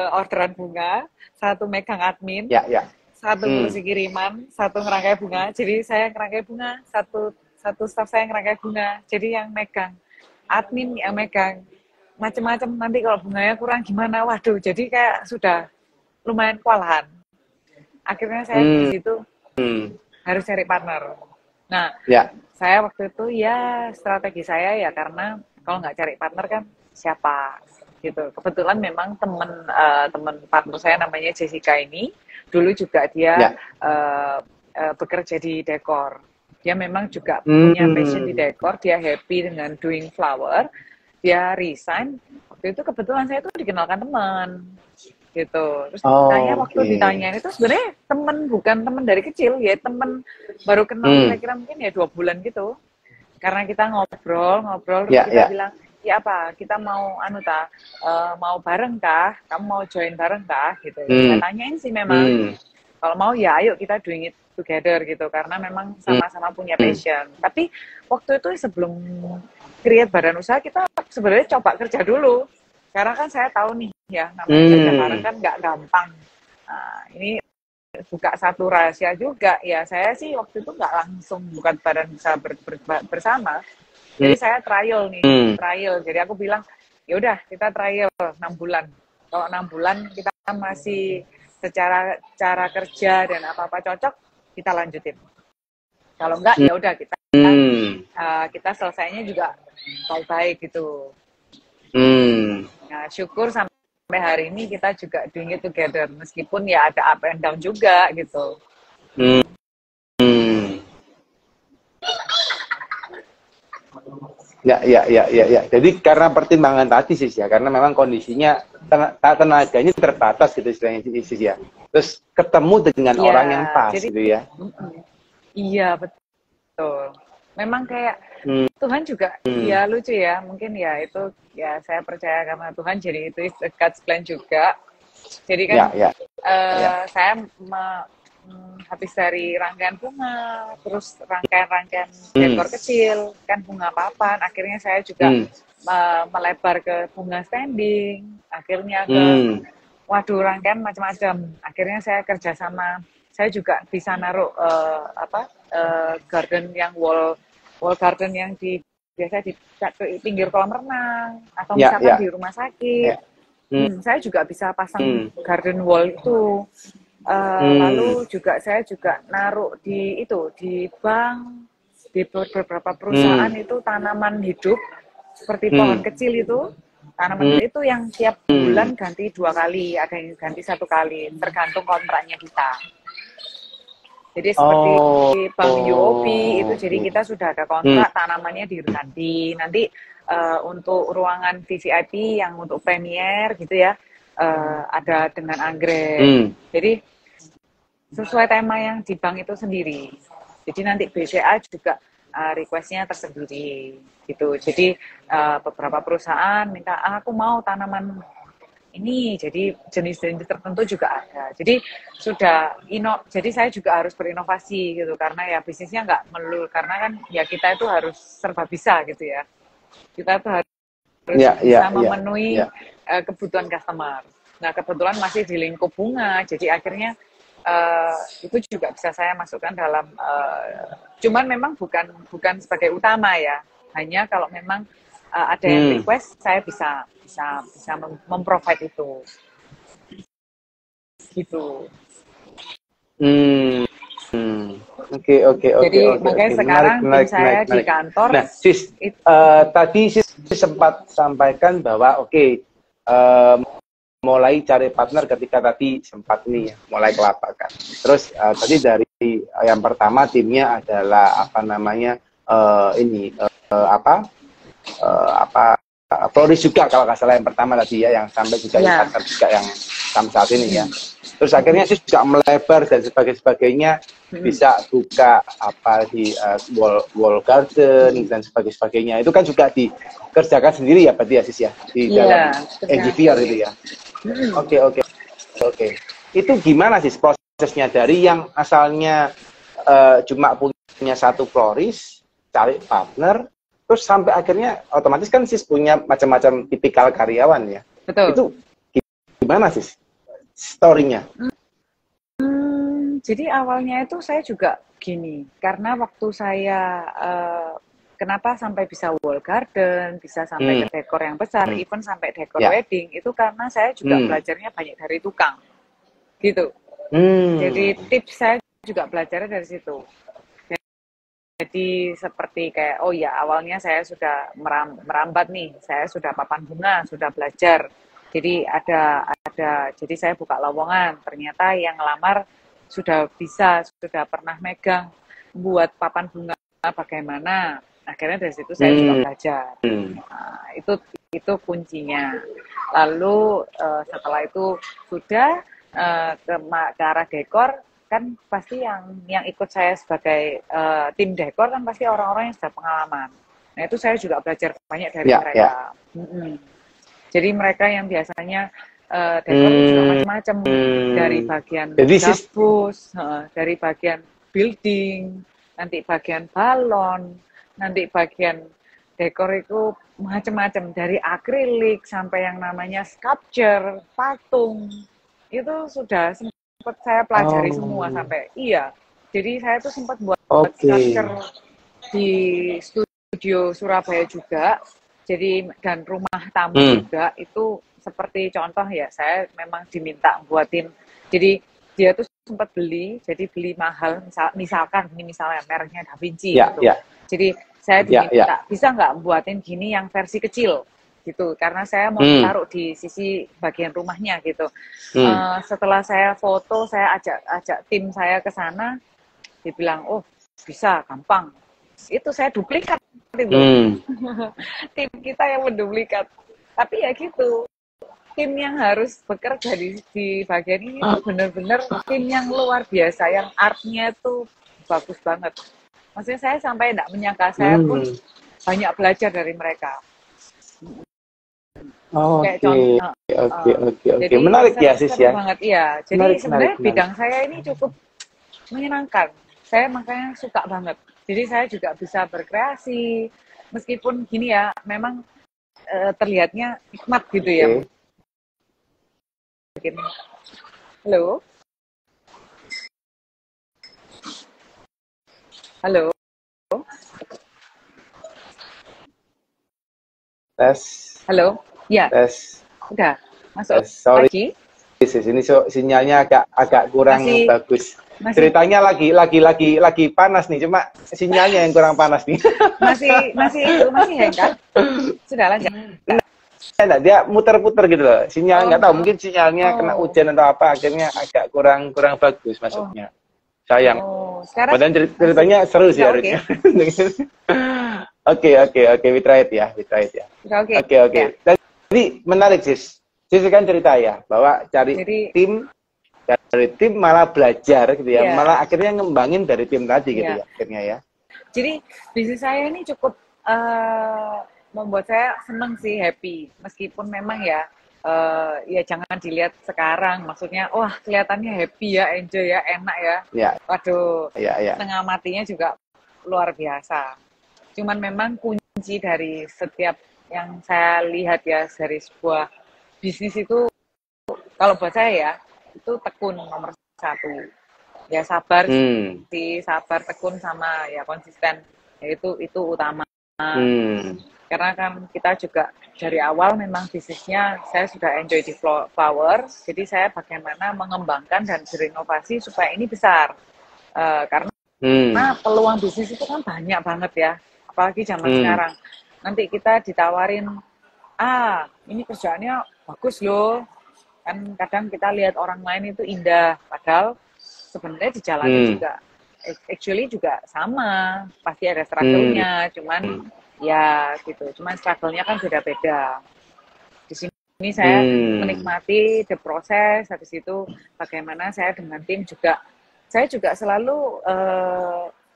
orderan bunga, satu megang admin. Satu ngurusi kiriman, satu ngerangkai bunga. Jadi saya ngerangkai bunga, satu staff saya ngerangkai bunga. Jadi yang megang admin, yang megang macam-macam. Nanti kalau bunganya kurang gimana? Waduh, jadi kayak sudah lumayan kewalahan. Akhirnya saya di situ harus cari partner. Nah, saya waktu itu ya strategi saya ya karena kalau nggak cari partner kan siapa gitu. Kebetulan memang teman partner saya namanya Jessica ini. Dulu juga dia bekerja di dekor. Dia memang juga punya passion di dekor. Dia happy dengan doing flower. Dia resign. Waktu itu kebetulan saya tuh dikenalkan teman. Gitu. Terus waktu ditanyain itu sebenarnya bukan teman dari kecil. Ya teman baru kenal kira-kira mungkin ya 2 bulan gitu. Karena kita ngobrol. Terus kita bilang, ya apa, kita mau mau bareng kah? Kamu mau join bareng kah? Gitu. Saya tanyain sih memang. Kalau mau ya ayo kita doing it together gitu. Karena memang sama-sama punya passion. Tapi waktu itu sebelum create badan usaha kita sebenarnya coba kerja dulu. Karena kan saya tahu nih ya namanya kerja bareng kan nggak gampang. Nah, ini buka satu rahasia juga ya. Saya sih waktu itu nggak langsung bukan badan usaha bersama. Jadi saya trial. Jadi aku bilang, ya udah kita trial 6 bulan. Kalau 6 bulan kita masih secara cara kerja dan apa-apa cocok, kita lanjutin. Kalau enggak ya udah kita selesainya juga baik-baik gitu. Nah, syukur sampai hari ini kita juga doing it together meskipun ya ada up and down juga gitu. Ya. Jadi karena pertimbangan tadi sih ya, karena memang kondisinya tenaganya terbatas gitu istilahnya sih ya. Terus ketemu dengan orang yang pas jadi, gitu ya. Iya betul. Memang kayak Tuhan juga ya lucu ya, mungkin ya itu ya saya percaya karena Tuhan jadi itu God's plan juga. Jadi kan saya habis dari rangkaian bunga, terus rangkaian dekor kecil, kan bunga papan, akhirnya saya juga melebar ke bunga standing, akhirnya ke waduh rangkaian macam-macam. Akhirnya saya kerjasama, saya juga bisa naruh garden yang wall garden yang biasa di pinggir kolam renang atau misalkan di rumah sakit. Saya juga bisa pasang garden wall itu. Lalu juga saya juga naruh di bank, di beberapa perusahaan itu tanaman hidup seperti pohon kecil itu, tanaman itu yang tiap bulan ganti 2 kali, ada yang ganti 1 kali, tergantung kontraknya kita. Jadi seperti Bank UOB itu, jadi kita sudah ada kontrak tanamannya diganti. Nanti untuk ruangan VVIP yang untuk premier gitu ya, ada dengan anggrek. Jadi sesuai tema yang di bank itu sendiri. Jadi nanti BCA juga request-nya tersendiri gitu. Jadi beberapa perusahaan minta aku mau tanaman ini, jadi jenis-jenis tertentu juga ada. Jadi jadi saya juga harus berinovasi gitu karena ya bisnisnya nggak melulu, karena kan ya kita itu harus serba bisa gitu ya. Kita tuh harus bisa memenuhi kebutuhan customer. Nah kebetulan masih di lingkup bunga, jadi akhirnya itu juga bisa saya masukkan dalam cuman memang bukan sebagai utama ya, hanya kalau memang ada yang request saya bisa memprovide itu gitu. Oke. Jadi makanya sekarang tim saya di kantor. Nah, Sis, tadi Sis sempat sampaikan bahwa mulai cari partner ketika tadi sempat nih mulai kelapakan. Terus tadi dari yang pertama timnya adalah Floris juga kalau nggak salah yang pertama tadi ya, yang sampai juga partner juga yang sampai saat ini ya. Terus akhirnya sih juga melebar dan sebagainya, bisa buka di wall garden dan sebagainya. Itu kan juga dikerjakan sendiri ya berarti ya Sis ya, di dalam EGVR itu ya. Oke. Itu gimana sih prosesnya dari yang asalnya cuma punya satu floris, cari partner, terus sampai akhirnya otomatis kan Sis punya macam-macam tipikal karyawan ya. Betul. Itu gimana Sis story-nya? Jadi awalnya itu saya juga gini, karena waktu saya kenapa sampai bisa wall garden, bisa sampai ke dekor yang besar, even sampai dekor wedding, itu karena saya juga belajarnya banyak dari tukang, gitu. Jadi tips saya juga belajarnya dari situ. Jadi seperti kayak, awalnya saya sudah merambat nih, saya sudah papan bunga, sudah belajar. Jadi jadi saya buka lowongan, ternyata yang ngelamar sudah pernah megang buat papan bunga bagaimana. Akhirnya dari situ saya juga belajar. Nah, itu kuncinya. Lalu setelah itu sudah ke arah dekor, kan pasti yang ikut saya sebagai tim dekor kan pasti orang-orang yang sudah pengalaman. Nah itu saya juga belajar banyak dari mereka. Jadi mereka yang biasanya dekor juga macam-macam, dari bagian gabus, dari bagian building, nanti bagian balon, nanti bagian dekor itu macam-macam, dari akrilik sampai yang namanya sculpture, patung, itu sudah sempat saya pelajari semua sampai jadi saya tuh sempat buat sculpture di studio Surabaya juga, jadi dan rumah tamu juga. Itu seperti contoh ya, saya memang diminta buatin, jadi dia tuh sempat beli, jadi beli mahal, misalkan ini misalnya mereknya Da Vinci Ya, gitu. ya, Jadi saya ya, ya. diminta, bisa nggak buatin gini yang versi kecil gitu, karena saya mau taruh di sisi bagian rumahnya gitu. Setelah saya foto, saya ajak tim saya ke sana, dibilang, oh bisa, gampang. Itu saya duplikat itu. Tim kita yang menduplikat. Tapi ya gitu, tim yang harus bekerja di bagian ini tuh benar-benar tim yang luar biasa, yang artnya tuh bagus banget. Maksudnya saya sampai tidak menyangka, saya pun banyak belajar dari mereka. Oke, oke. Menarik ya, Sis ya. Banget, iya. Jadi sebenarnya bidang saya ini cukup menyenangkan. Saya makanya suka banget. Jadi saya juga bisa berkreasi, meskipun gini ya, memang terlihatnya nikmat gitu ya. Halo? Halo? Tes. Halo? Ya. Tes. Udah. Masuk Sorry. lagi? Ini sinyalnya agak kurang bagus. Ceritanya lagi panas nih, cuma sinyalnya yang kurang panas nih. masih hang kan? Sudah lanjut. Nah, dia muter-puter gitu loh. Sinyal nggak tahu, mungkin sinyalnya kena hujan atau apa, akhirnya agak kurang bagus masuknya. Sayang. Padahal ceritanya seru sih harusnya. Oke, we try it ya. Oke. Jadi menarik, Sis. Sis kan cerita ya bahwa dari tim malah belajar gitu ya, malah akhirnya ngembangin dari tim tadi gitu ya, akhirnya ya. Jadi bisnis saya ini cukup membuat saya seneng sih, happy, meskipun memang ya jangan dilihat sekarang, maksudnya wah kelihatannya happy ya, enjoy ya, enak ya. Waduh, setengah matinya juga luar biasa. Cuman memang kunci dari setiap yang saya lihat ya dari sebuah bisnis itu, kalau buat saya ya, itu tekun nomor 1. Ya sabar sih, sabar, tekun, sama ya konsisten. Ya itu utama. Karena kan kita juga dari awal memang bisnisnya saya sudah enjoy di flower, jadi saya bagaimana mengembangkan dan berinovasi supaya ini besar. Karena peluang bisnis itu kan banyak banget ya, apalagi zaman sekarang. Nanti kita ditawarin, ini kerjaannya bagus loh, kan kadang kita lihat orang lain itu indah, padahal sebenarnya di jalannya juga actually juga sama, pasti ada struggle-nya, cuman ya gitu, cuman struggle-nya kan beda-beda. Di sini saya menikmati the process, habis itu bagaimana saya dengan tim juga, saya juga selalu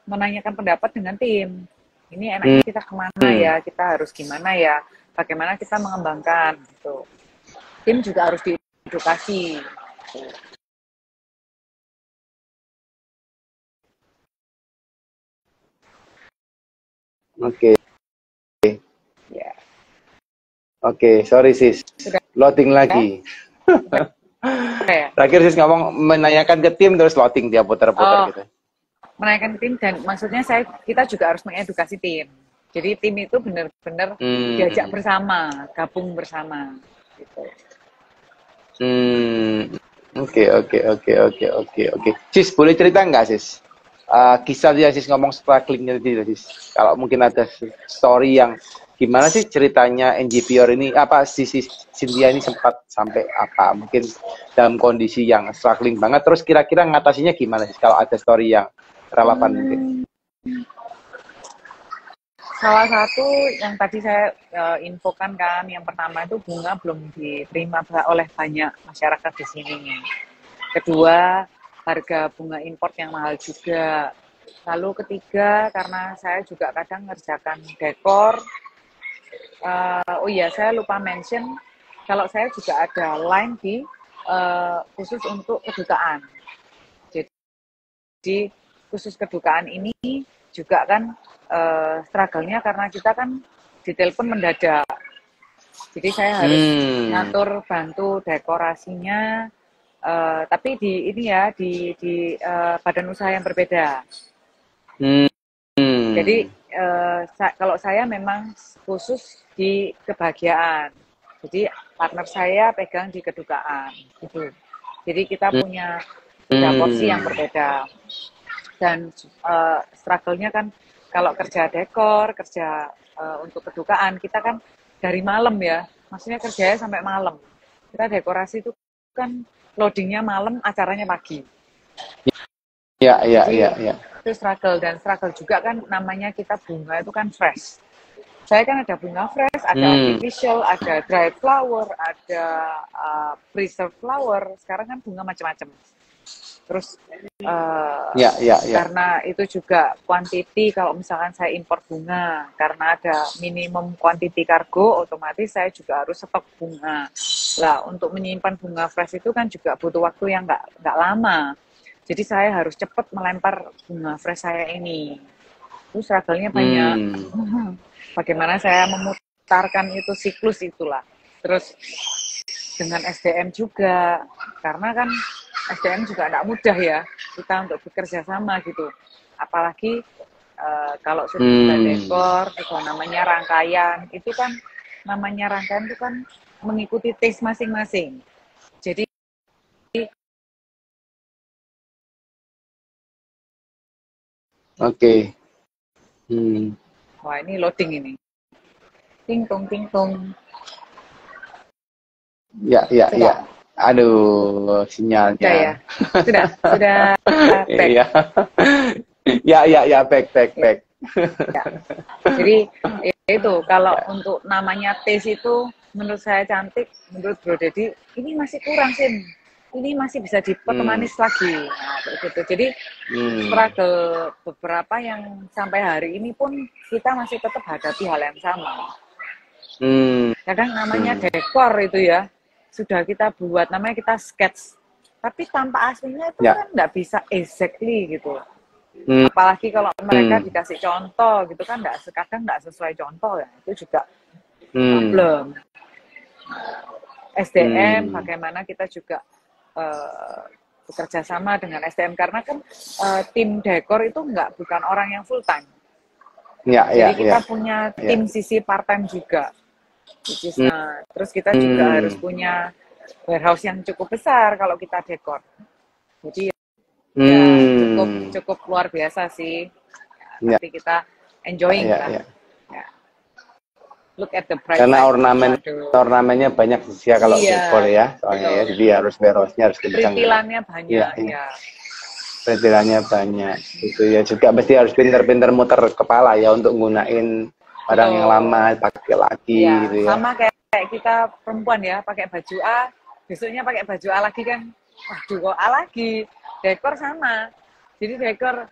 menanyakan pendapat dengan tim. Ini enaknya kita kemana ya, kita harus gimana ya, bagaimana kita mengembangkan gitu. Tim juga harus diedukasi. Oke. Oke, sorry Sis. Loading lagi. Terakhir Sis ngomong menanyakan ke tim terus loading, dia putar-putar gitu. Menanyakan ke tim, dan maksudnya kita juga harus mengedukasi tim. Jadi tim itu benar-benar diajak bersama, gabung bersama gitu. Oke. Sis, boleh cerita nggak Sis? Kisah dia Sis ngomong strugglingnya tadi, Sis. Kalau mungkin ada story yang gimana sih ceritanya NGPR ini, apa sisi Cynthia ini sempat sampai apa, mungkin dalam kondisi yang struggling banget, terus kira-kira ngatasinya gimana sih, kalau ada story yang relevan mungkin. Salah satu yang tadi saya infokan kan, yang pertama itu bunga belum diterima oleh banyak masyarakat di sini. Kedua, harga bunga import yang mahal juga. Lalu ketiga, karena saya juga kadang ngerjakan dekor. Saya lupa mention, kalau saya juga ada line di khusus untuk kedutaan. Jadi khusus kedutaan ini juga kan struggle-nya karena kita kan ditelepon mendadak. Jadi saya harus ngatur, bantu dekorasinya, tapi di badan usaha yang berbeda. Jadi kalau saya memang khusus di kebahagiaan. Jadi partner saya pegang di kedukaan gitu. Jadi kita punya beda porsi yang Hmm. berbeda. Dan struggle-nya kan kalau kerja dekor, kerja untuk kedukaan, kita kan dari malam ya, maksudnya kerjanya sampai malam. Kita dekorasi itu kan loadingnya malam, acaranya pagi. Ya, ya, Jadi ya, ya. itu struggle, dan struggle juga kan namanya kita bunga itu kan fresh. Saya kan ada bunga fresh, ada Hmm. artificial, ada dried flower, ada preserved flower. Sekarang kan bunga macam-macam. Terus Ya, ya, ya. karena itu juga quantity, kalau misalkan saya impor bunga, karena ada minimum quantity kargo, otomatis saya juga harus stok bunga. Lah, untuk menyimpan bunga fresh itu kan juga butuh waktu yang nggak lama. Jadi saya harus cepat melempar bunga fresh saya ini. Terus struggle-nya banyak. Hmm. Bagaimana saya memutarkan itu siklus itulah. Terus dengan SDM juga, karena kan SDM juga tidak mudah ya kita untuk bekerja sama gitu. Apalagi kalau sudah kita dekor, juga namanya rangkaian, itu kan namanya rangkaian itu kan mengikuti taste masing-masing. Jadi Oke. Hmm. wah ini loading ini. Ting tong ting tong. Ya, ya, Sudah. ya. Aduh, Sudah sinyalnya. ya. Sudah back. Iya. Ya, ya, ya, back. Ya. Jadi itu kalau untuk namanya taste itu menurut saya cantik, menurut Bro Dedi ini masih kurang sih. Ini masih bisa dipermanis lagi. Nah, begitu. Jadi struggle beberapa yang sampai hari ini pun kita masih tetap hadapi hal yang sama. Kadang namanya dekor itu ya, sudah kita buat, namanya kita sketch. Tapi tanpa aslinya itu kan nggak bisa exactly gitu. Apalagi kalau mereka dikasih contoh gitu kan, kadang nggak sesuai contoh ya, itu juga problem. SDM, bagaimana kita juga bekerja sama dengan SDM, karena kan tim dekor itu bukan orang yang full time. Jadi kita punya tim sisi part time juga. Terus kita juga harus punya warehouse yang cukup besar kalau kita dekor. Jadi ya cukup luar biasa sih. Ya, tapi kita enjoying lah. Ya. Look at the price. Karena ornamennya banyak sih ya kalau dekor ya, soalnya ya, jadi harus warehouse-nya harus kencang. Perintilannya banyak ya. Perintilannya banyak. Itu ya juga mesti harus pinter-pinter muter kepala ya untuk nggunain barang yang lama pakai lagi gitu ya. Sama kayak kita perempuan ya, pakai baju A, besoknya pakai baju A lagi kan. Waduh, kok A lagi. Dekor sama. Jadi dekor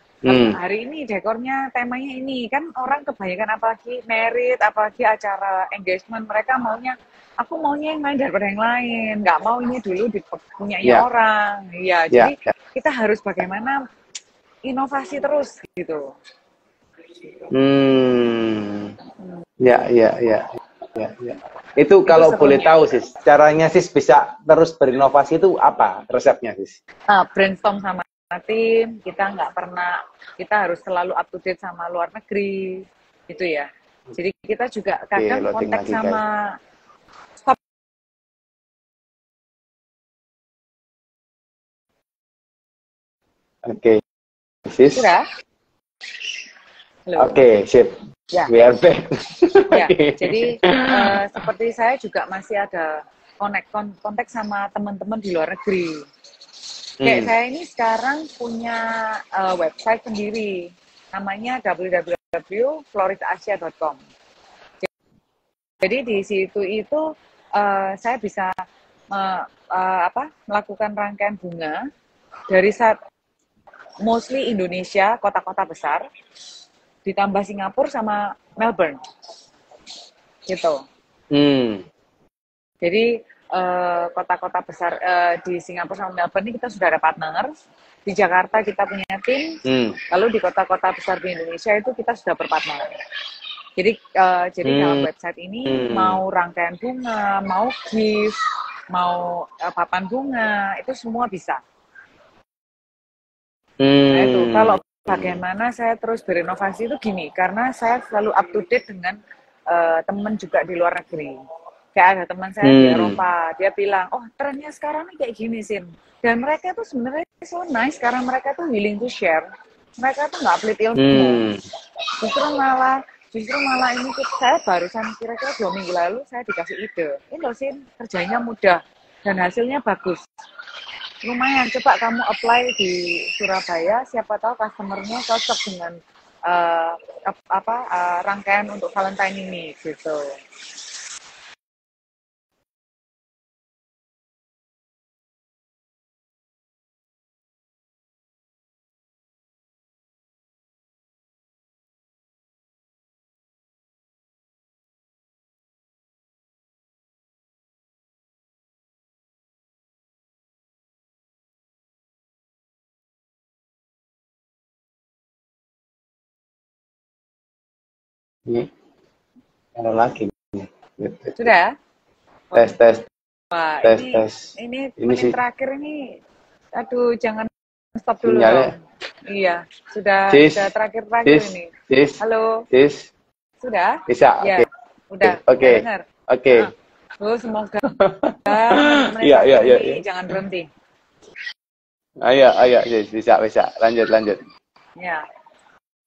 hari ini dekornya temanya ini kan, orang kebanyakan apalagi merit, apalagi acara engagement, mereka maunya aku maunya yang lain daripada yang lain, nggak mau ini dulu dipunyai orang. Iya, jadi kita harus bagaimana inovasi terus gitu. Ya. Itu kalau boleh tahu sih, caranya sih bisa terus berinovasi itu apa resepnya sih? Brainstorm sama tim, kita harus selalu up to date sama luar negeri gitu ya. Jadi kita juga kadang kontak sama stop. Oke. Sudah? Oke, sip. Ya. We are back. Ya, jadi seperti saya juga masih ada kontak sama teman-teman di luar negeri. Kayak saya ini sekarang punya website sendiri, namanya www.florisaasia.com. Jadi di situ itu saya bisa melakukan rangkaian bunga dari mostly Indonesia, kota-kota besar, ditambah Singapura sama Melbourne, gitu. Jadi kota-kota besar di Singapura sama Melbourne ini kita sudah ada partner. Di Jakarta kita punya tim, lalu di kota-kota besar di Indonesia itu kita sudah berpartner. Jadi dalam website ini mau rangkaian bunga, mau gift, mau papan bunga, itu semua bisa. Nah itu kalau bagaimana saya terus berinovasi itu gini, karena saya selalu up to date dengan teman juga di luar negeri. Kayak ada teman saya di Eropa, dia bilang, oh trennya sekarang ini kayak gini sih. Dan mereka tuh sebenarnya so nice karena mereka tuh willing to share. Mereka tuh nggak pelit ilmu. Justru malah ini saya barusan kira-kira 2 minggu lalu saya dikasih ide. Ini loh Sin, kerjanya mudah dan hasilnya bagus. Lumayan, coba kamu apply di Surabaya, siapa tahu customer-nya cocok dengan rangkaian untuk Valentine ini gitu. Ada lagi. Sudah? Tes. Wah, tes. Ini Ini menit sih terakhir ini, aduh jangan stop dulu sinyalnya. dong. Iya, sudah Sis, terakhir sis, ini. sis, Halo, sis. sudah? Bisa, Ya, udah Oke. dengar. Oke. Semoga menit Iya, ini jangan berhenti. Ayo, sis, bisa. Lanjut. Ya,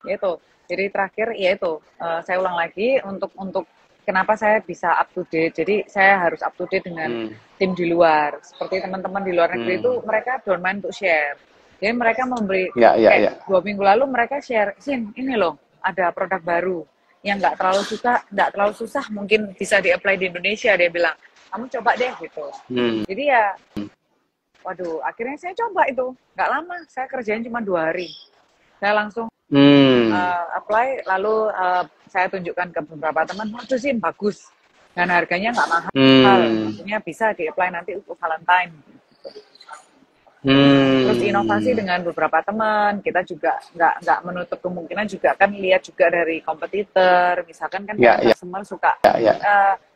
itu. Jadi terakhir yaitu saya ulang lagi untuk kenapa saya bisa up to date. Jadi saya harus up to date dengan tim di luar. Seperti teman-teman di luar negeri itu mereka don't mind untuk share. Jadi mereka memberi 2 minggu lalu mereka share, Sin, ini loh ada produk baru yang nggak terlalu susah, mungkin bisa di-apply di Indonesia. Dia bilang, kamu coba deh gitu. Jadi ya, waduh, akhirnya saya coba itu. Nggak lama, saya kerjain cuma 2 hari. Saya langsung apply, lalu saya tunjukkan ke beberapa teman, waduh Sin, bagus. Dan harganya nggak mahal, maksudnya bisa di-apply nanti untuk Valentine. Terus inovasi dengan beberapa teman, kita juga nggak menutup kemungkinan juga kan lihat juga dari kompetitor, misalkan kan customer suka,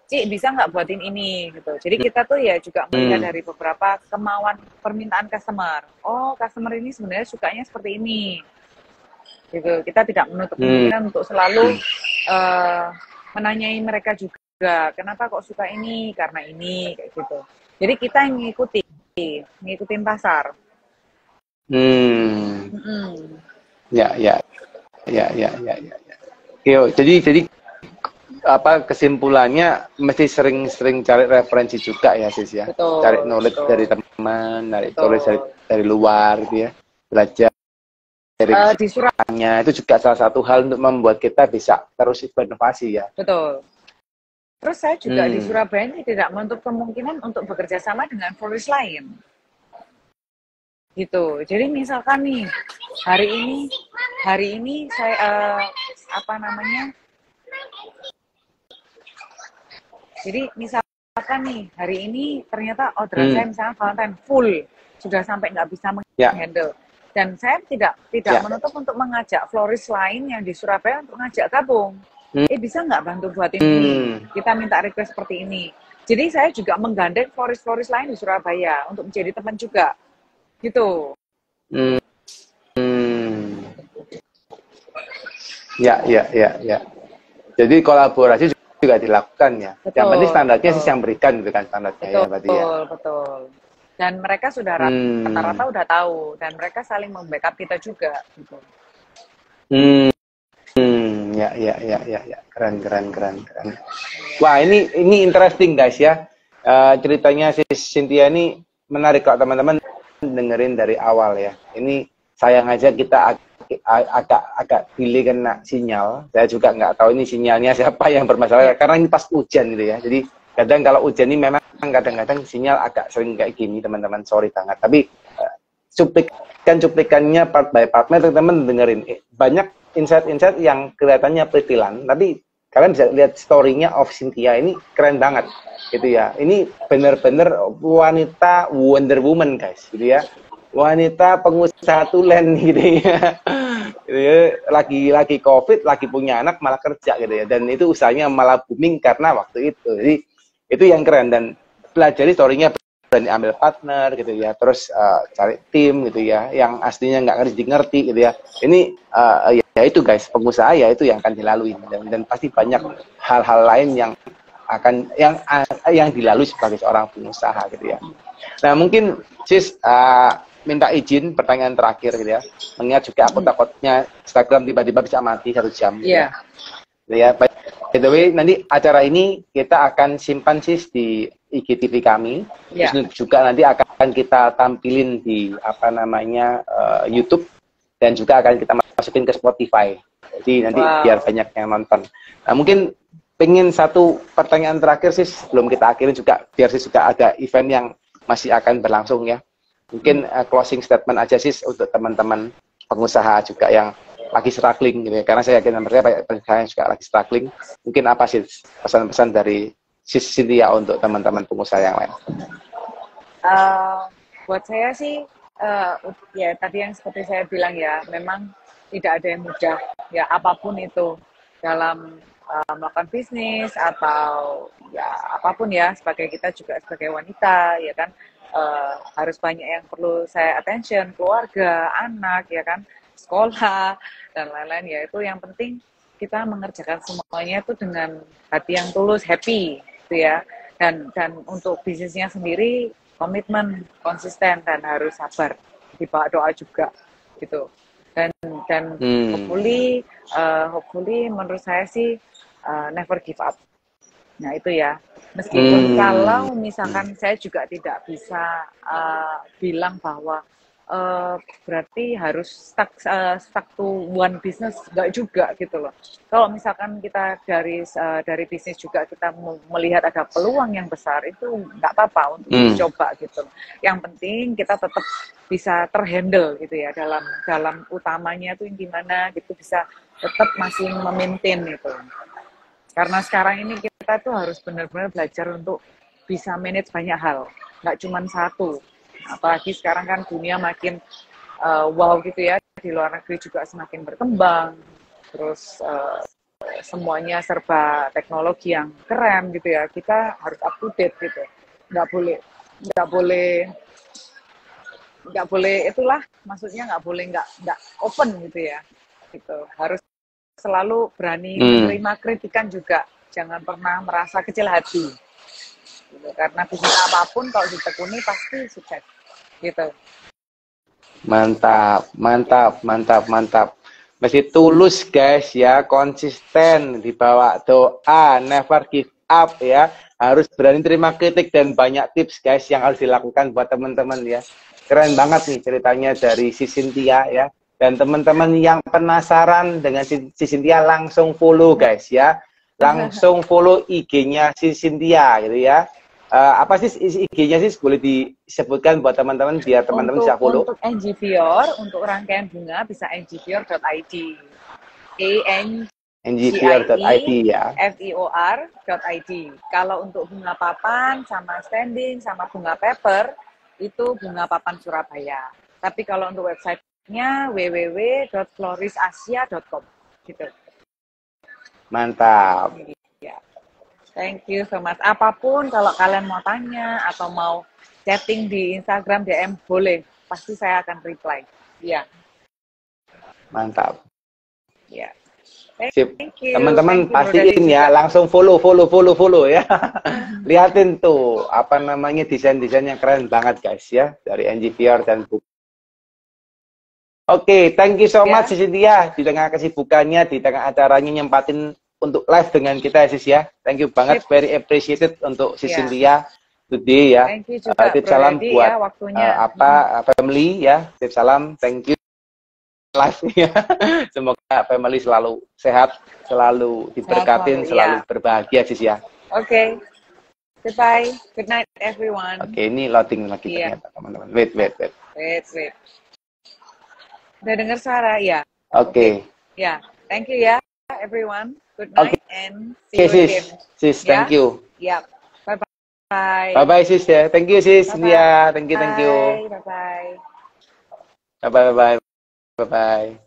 Ci bisa nggak buatin ini gitu. Jadi kita tuh ya juga melihat dari beberapa kemauan permintaan customer. Oh, customer ini sebenarnya sukanya seperti ini. Gitu. Kita tidak menutup kemungkinan untuk selalu menanyai mereka juga, kenapa kok suka ini, karena ini, kayak gitu. Jadi kita yang ngikutin pasar. Ya. Jadi apa kesimpulannya mesti sering cari referensi juga ya sis ya. Betul, cari knowledge dari teman, cari knowledge dari luar gitu ya. Belajar dari suratnya itu juga salah satu hal untuk membuat kita bisa terus berinovasi ya. Betul. Terus saya juga di Surabaya ini tidak menutup kemungkinan untuk bekerja sama dengan florist lain. Gitu. Jadi misalkan nih hari ini saya Jadi misalkan nih hari ini ternyata orderan saya misalnya Valentine full, sudah sampai nggak bisa menghandle. Dan saya tidak menutup untuk mengajak florist lain yang di Surabaya untuk ngajak gabung. Bisa nggak bantu buatin ini? Kita minta request seperti ini. Jadi saya juga menggandeng florist lain di Surabaya untuk menjadi teman juga. Gitu. Ya. Jadi kolaborasi juga dilakukan ya. Betul, yang penting standarnya sih yang berikan gitu kan standarnya Betul. Dan mereka sudah rata-rata udah tahu dan mereka saling membackup kita juga gitu. Ya. Keren. Wah, ini interesting guys ya. Ceritanya si Cynthia ini menarik kalau teman-teman dengerin dari awal ya. Ini sayang aja kita agak delay kena sinyal. Saya juga nggak tahu ini sinyalnya siapa yang bermasalah karena ini pas hujan gitu ya. Jadi kadang kalau hujan ini memang kadang-kadang sinyal agak sering kayak gini teman-teman, sorry banget. Tapi cuplikannya part by part, teman-teman dengerin. Banyak insight yang kelihatannya petilan, tapi kalian bisa lihat story-nya of Cynthia ini keren banget gitu ya. Ini bener-bener wanita Wonder Woman guys gitu ya. Wanita pengusaha tulen gitu ya. Lagi COVID, lagi punya anak malah kerja gitu ya. Dan itu usahanya malah booming karena waktu itu. Jadi itu yang keren dan pelajari story-nya, berani ambil partner gitu ya, terus cari tim gitu ya, yang aslinya nggak ngerti gitu ya. Ini ya itu guys, pengusaha ya itu yang akan dilalui dan pasti banyak hal-hal lain yang dilalui sebagai seorang pengusaha gitu ya. Nah mungkin sis minta izin pertanyaan terakhir gitu ya. Mengingat juga akun-akunnya Instagram tiba-tiba bisa mati 1 jam. Iya. Gitu ya. By the way, nanti acara ini kita akan simpan sis di IGTV kami. Iya. Terus juga nanti akan kita tampilin di apa namanya YouTube dan juga akan kita masukin ke Spotify. Jadi nanti biar banyak yang nonton. Nah, mungkin pengen satu pertanyaan terakhir sis sebelum kita akhirin juga biar sis juga ada event yang masih akan berlangsung ya. Mungkin closing statement aja sis untuk teman-teman pengusaha juga yang lagi struggling gitu ya. Karena saya yakin mereka banyak pengusaha yang juga lagi struggling. Mungkin apa sih pesan-pesan dari sis Cynthia untuk teman-teman pengusaha yang lain? Buat saya sih ya tadi yang seperti saya bilang ya, memang tidak ada yang mudah ya, apapun itu dalam melakukan bisnis atau ya apapun ya, sebagai kita juga sebagai wanita ya kan, harus banyak yang perlu saya attention, keluarga, anak ya kan, sekolah dan lain-lain ya. Itu yang penting kita mengerjakan semuanya itu dengan hati yang tulus, happy gitu ya. Dan untuk bisnisnya sendiri komitmen, konsisten, dan harus sabar, dibawa doa juga gitu. Dan hopefully menurut saya sih never give up. Nah itu ya, meskipun kalau misalkan saya juga tidak bisa bilang bahwa berarti harus stuck to one business, enggak juga gitu loh. Kalau misalkan kita dari bisnis juga kita melihat ada peluang yang besar, itu enggak apa-apa untuk dicoba gitu. Yang penting kita tetap bisa terhandle gitu ya, dalam utamanya itu yang gimana gitu, bisa tetap masih memaintain itu. Karena sekarang ini kita tuh harus benar-benar belajar untuk bisa manage banyak hal, nggak cuma satu. Apalagi sekarang kan dunia makin wow gitu ya, di luar negeri juga semakin berkembang, terus semuanya serba teknologi yang keren gitu ya, kita harus up to date gitu, nggak boleh itulah, maksudnya nggak boleh nggak open gitu ya, gitu. Harus selalu berani menerima kritikan juga, jangan pernah merasa kecil hati gitu. Karena bisnis apapun kalau ditekuni pasti sukses gitu. Mantap. Masih tulus guys ya, konsisten, dibawa doa, never give up ya. Harus berani terima kritik dan banyak tips guys yang harus dilakukan buat teman-teman ya. Keren banget nih ceritanya dari si Cynthia ya. Dan teman-teman yang penasaran dengan si Cynthia langsung follow guys ya. Langsung follow IG-nya si Cynthia gitu ya. Apa sih IG-nya sih, boleh disebutkan buat teman-teman biar teman-teman bisa follow? Untuk NGVior, untuk rangkaian bunga bisa ngvior.id. ngvior.id ya. FIOR.id. Kalau untuk bunga papan sama standing sama bunga paper itu bunga papan Surabaya. Tapi kalau untuk websitenya www.florisasia.com gitu. Mantap. Ya. Thank you so much. Apapun kalau kalian mau tanya atau mau chatting di Instagram DM boleh, pasti saya akan reply. Iya. Mantap. Iya. Sip. Thank you. Teman-teman pastiin ya, langsung follow ya. Lihatin tuh apa namanya desain-desain yang keren banget guys ya dari ngvior dan buku. Oke, thank you so much Cynthia di tengah kesibukannya, di tengah acaranya nyempatin untuk live dengan kita ya sis ya. Thank you banget, very appreciated untuk si Cynthia today ya. Thank you juga, tip salam buat ya, waktunya. Family ya. Tip salam, thank you live ya. Semoga family selalu sehat, selalu diberkatin, selalu berbahagia sis ya. Oke. Goodbye. Good night everyone. Oke, ini loading lagi ternyata teman-teman. Wait. Udah dengar suara ya? Oke. Ya, thank you ya everyone. Good night and see you again. Sis, thank you. Yap. Bye-bye. Bye-bye sis ya. Thank you sis. Cynthia. Thank you. Bye-bye. Bye-bye. Bye-bye.